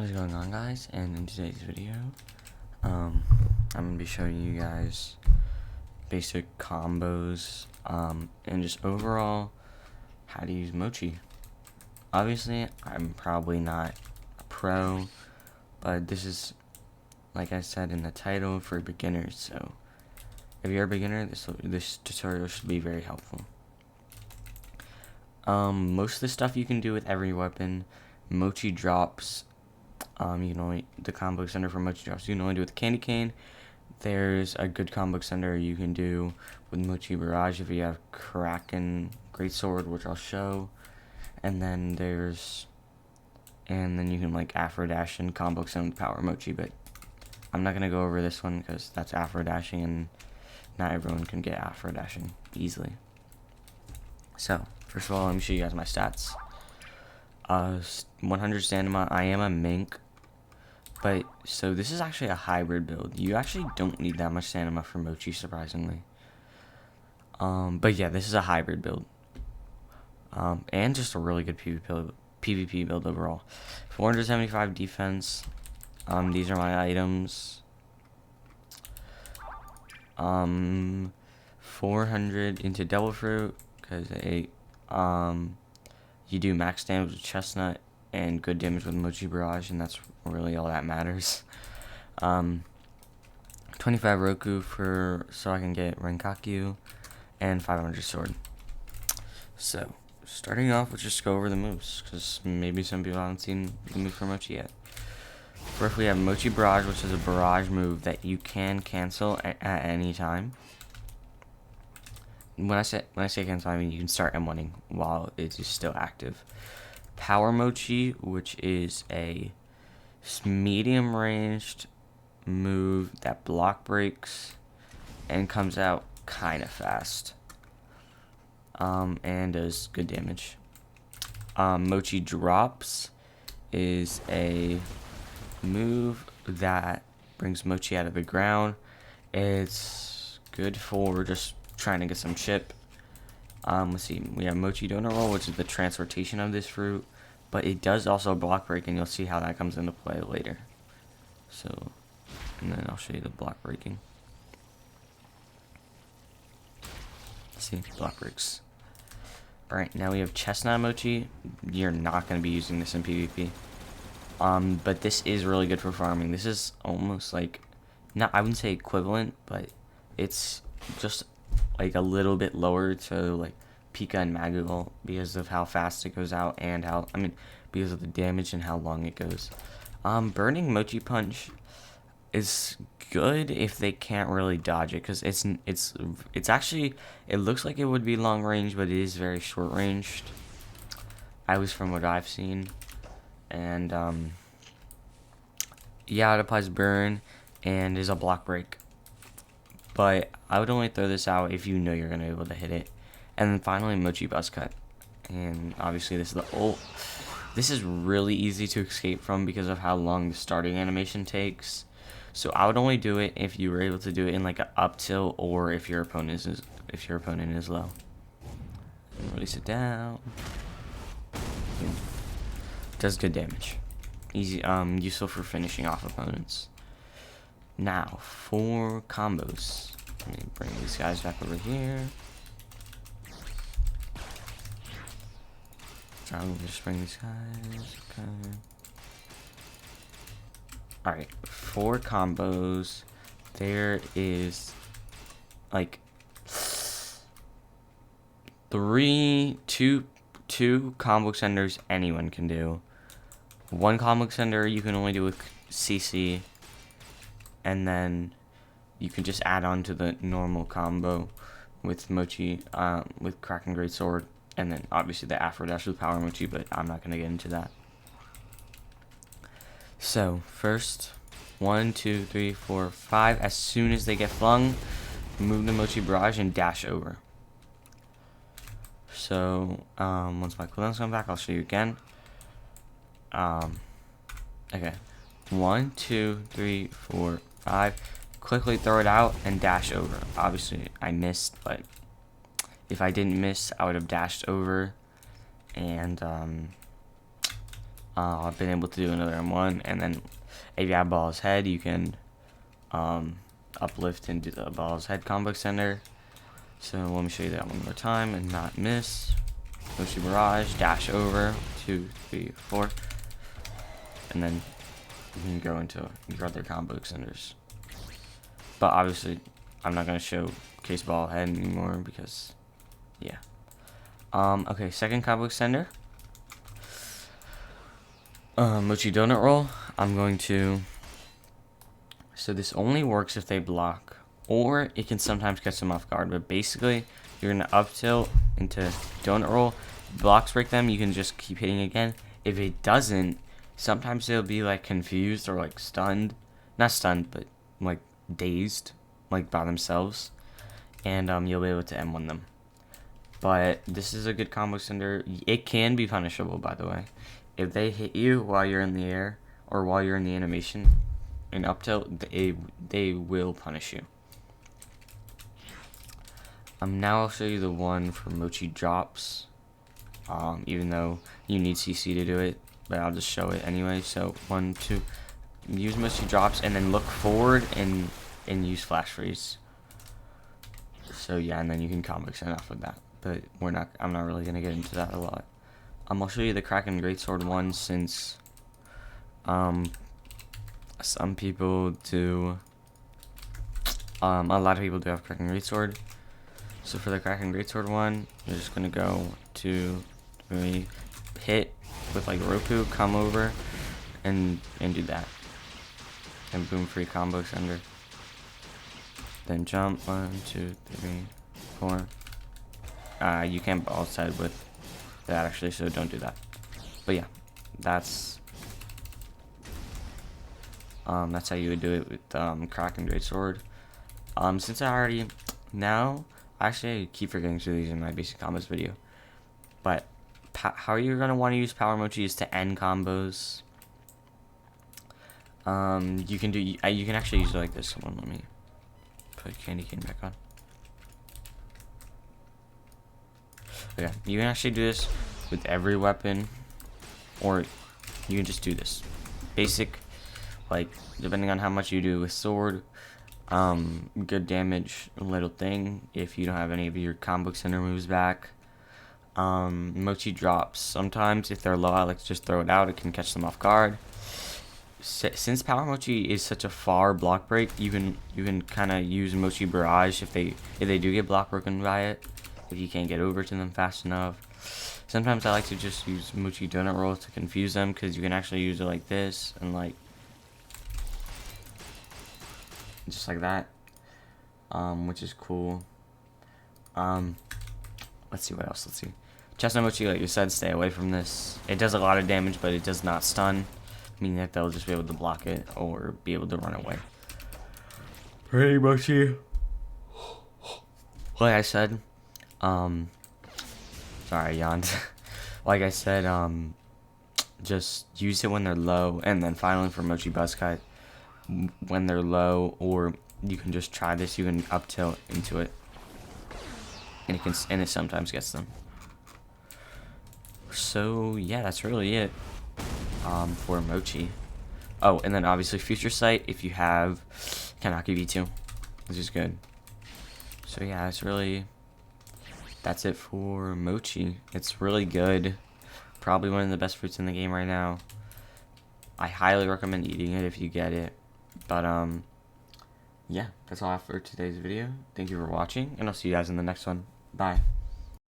What is going on, guys? And in today's video, I'm gonna be showing you guys basic combos, and just overall how to use Mochi. Obviously, I'm probably not a pro, but this is, like I said in the title, for beginners. So if you're a beginner, this tutorial should be very helpful. Most of the stuff you can do with every weapon. Mochi drops. You can only, the combo extender for Mochi drops, you can only do with Candy Cane. There's a good combo extender you can do with Mochi Barrage if you have Kraken Greatsword, which I'll show. And then you can like Afro Dash and combo extend with Power Mochi, but I'm not going to go over this one because that's Afro Dashing and not everyone can get Afro Dashing easily. So, first of all, let me show you guys my stats. 100 stamina. I am a Mink. But, so this is actually a hybrid build. You actually don't need that much stamina for Mochi, surprisingly. But yeah, this is a hybrid build. And just a really good PvP build overall. 475 defense. These are my items. 400 into Devil Fruit, because you do max damage with Chestnut and good damage with Mochi Barrage, and that's really all that matters. 25 Roku so I can get Renkakyu, and 500 Sword. So, starting off, let's just go over the moves, because maybe some people haven't seen the move for Mochi yet. First, we have Mochi Barrage, which is a barrage move that you can cancel at any time. When I say cancel, I mean you can start M1ing while it is still active. Power Mochi, which is a medium ranged move that block breaks and comes out kind of fast, and does good damage. Mochi Drops is a move that brings Mochi out of the ground. It's good for just trying to get some chip. Let's see, we have Mochi Donut Roll, which is the transportation of this fruit, but it does also block break, and you'll see how that comes into play later. So, and then I'll show you the block breaking. Let's see, block breaks. Alright, now we have Chestnut Mochi. You're not going to be using this in PvP. But this is really good for farming. This is almost like, not, I wouldn't say equivalent, but it's just like a little bit lower to like Pika and Magul because of how fast it goes out and because of the damage and how long it goes. Burning Mochi Punch is good if they can't really dodge it, because it's actually, it looks like it would be long range, but it is very short ranged, at least from what I've seen. And yeah, it applies burn and is a block break, but I would only throw this out if you know you're going to be able to hit it. And then finally, Mochi Buzz Cut. And obviously this is the ult. This is really easy to escape from because of how long the starting animation takes. So I would only do it if you were able to do it in like an up tilt, or if your opponent is low. And release it down. Does good damage. Easy, useful for finishing off opponents. Now, for combos. Let me bring these guys back over here. I'm gonna just bring these guys. Okay. Alright, for combos, there is like two combo extenders anyone can do. One combo extender you can only do with CC, and then you can just add on to the normal combo with Mochi, with Kraken Greatsword, and then obviously the Afro Dash with Power Mochi, but I'm not going to get into that. So, first, 1, 2, 3, 4, 5, as soon as they get flung, move the Mochi Barrage and dash over. So, once my cooldowns come back, I'll show you again. Okay. 1, 2, 3, 4, 5. Quickly throw it out and dash over. Obviously, I missed, but if I didn't miss, I would have dashed over. And I've been able to do another M1, and then if you have Ball's Head, you can uplift and do the Ball's Head combo extender. So let me show you that one more time and not miss. Mochi Barrage, dash over, 2, 3, 4, and then you can go into your other combo extenders. But obviously, I'm not gonna show Case Ball Head anymore because, yeah. Okay, second combo extender. Mochi Donut Roll. I'm going to. So this only works if they block, or it can sometimes catch them off guard. But basically, you're gonna up tilt into Donut Roll. Blocks break them. You can just keep hitting again. If it doesn't, sometimes they'll be like confused or like stunned, not stunned, but like dazed, like by themselves, and you'll be able to M1 them. But this is a good combo extender. It can be punishable, by the way. If they hit you while you're in the air or while you're in the animation and up tilt, they will punish you. Now I'll show you the one for Mochi Drops. Even though you need CC to do it, but I'll just show it anyway. So 1, 2, use Mochi Drops and then look forward and use Flash Freeze. So yeah, and then you can combo extend off of that. But I'm not really gonna get into that a lot. I'll show you the Kraken Greatsword one since some people do. A lot of people do have Kraken Greatsword. So for the Kraken Greatsword one, you're just gonna go to hit with like Roku, come over, and do that, and boom, free combo extender. Then jump 1, 2, 3, 4. You can't Ball's Head with that actually, so don't do that. But yeah, that's how you would do it with Kraken Greatsword. Since I already actually I keep forgetting to do these in my basic combos video. But how you're gonna want to use Power Mochi is to end combos. You can actually use it like this. Hold on, let me put Candy Cane back on. Okay, you can actually do this with every weapon, or you can just do this basic, like depending on how much you do with sword. Good damage, little thing if you don't have any of your combo extender moves back. Mochi Drops. Sometimes if they're low, I like to just throw it out. It can catch them off guard. Since Power Mochi is such a far block break, you can kind of use Mochi Barrage if they do get block broken by it. If you can't get over to them fast enough. Sometimes I like to just use Mochi Donut Roll to confuse them, because you can actually use it like this and like just like that, which is cool. Let's see what else. Let's see. Chestnut Mochi, like you said, stay away from this. It does a lot of damage, but it does not stun, meaning that they'll just be able to block it or be able to run away. Pretty Mochi. Like I said, sorry, I yawned. Like I said, just use it when they're low, and then finally for Mochi Buzz Cut, when they're low, or you can just try this. You can up tilt into it, and it sometimes gets them. So yeah, that's really it for Mochi. Oh, and then obviously Future Sight if you have Kanaki V2, which is good. So yeah, that's it for Mochi. It's really good. Probably one of the best fruits in the game right now. I highly recommend eating it if you get it. But yeah, that's all for today's video. Thank you for watching, and I'll see you guys in the next one. Bye.